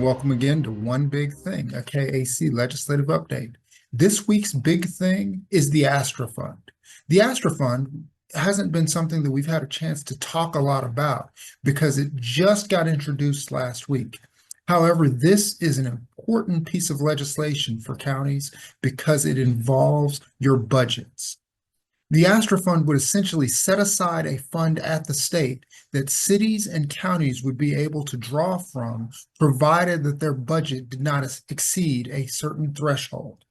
welcome again to One Big Thing, a KAC legislative update. This week's big thing is the Astra Fund. The Astra Fund hasn't been something that we've had a chance to talk a lot about because it just got introduced last week. However, this is an important piece of legislation for counties because it involves your budgets. The Astra Fund would essentially set aside a fund at the state that cities and counties would be able to draw from, provided that their budget did not exceed a certain threshold.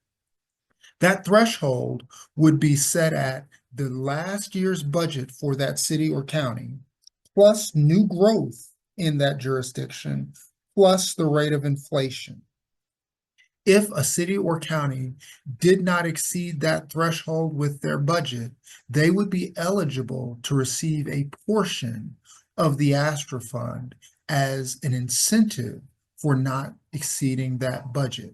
That threshold would be set at the last year's budget for that city or county, plus new growth in that jurisdiction, plus the rate of inflation. If a city or county did not exceed that threshold with their budget, they would be eligible to receive a portion of the Astra Fund as an incentive for not exceeding that budget.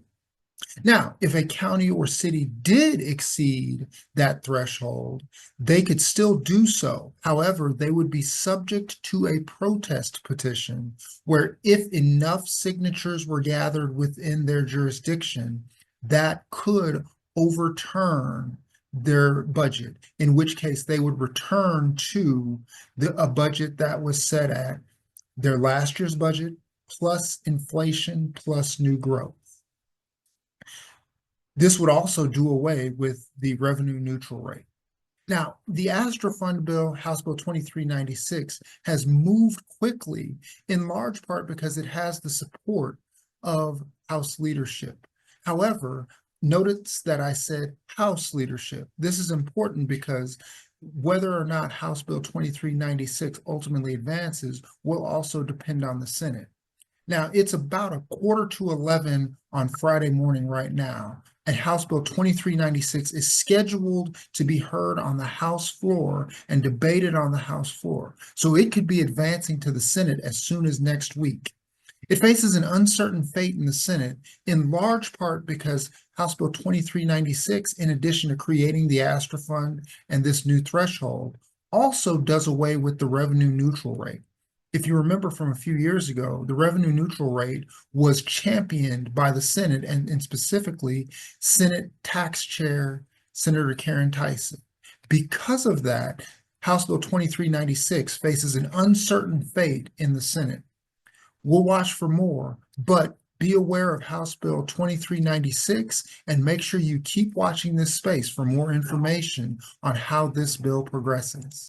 Now, if a county or city did exceed that threshold, they could still do so. However, they would be subject to a protest petition where if enough signatures were gathered within their jurisdiction, that could overturn their budget, in which case they would return to a budget that was set at their last year's budget plus inflation plus new growth. This would also do away with the revenue neutral rate. Now, the Astra Fund bill, House Bill 2396, has moved quickly in large part because it has the support of House leadership. However, notice that I said House leadership. This is important because whether or not House Bill 2396 ultimately advances will also depend on the Senate. Now, it's about 10:45 on Friday morning right now, and House Bill 2396 is scheduled to be heard on the House floor and debated on the House floor. So it could be advancing to the Senate as soon as next week. It faces an uncertain fate in the Senate, in large part because House Bill 2396, in addition to creating the Astra Fund and this new threshold, also does away with the revenue neutral rate. If you remember from a few years ago, the revenue neutral rate was championed by the Senate and specifically Senate Tax Chair Senator Karen Tyson. Because of that, House Bill 2396 faces an uncertain fate in the Senate. We'll watch for more, but be aware of House Bill 2396 and make sure you keep watching this space for more information on how this bill progresses.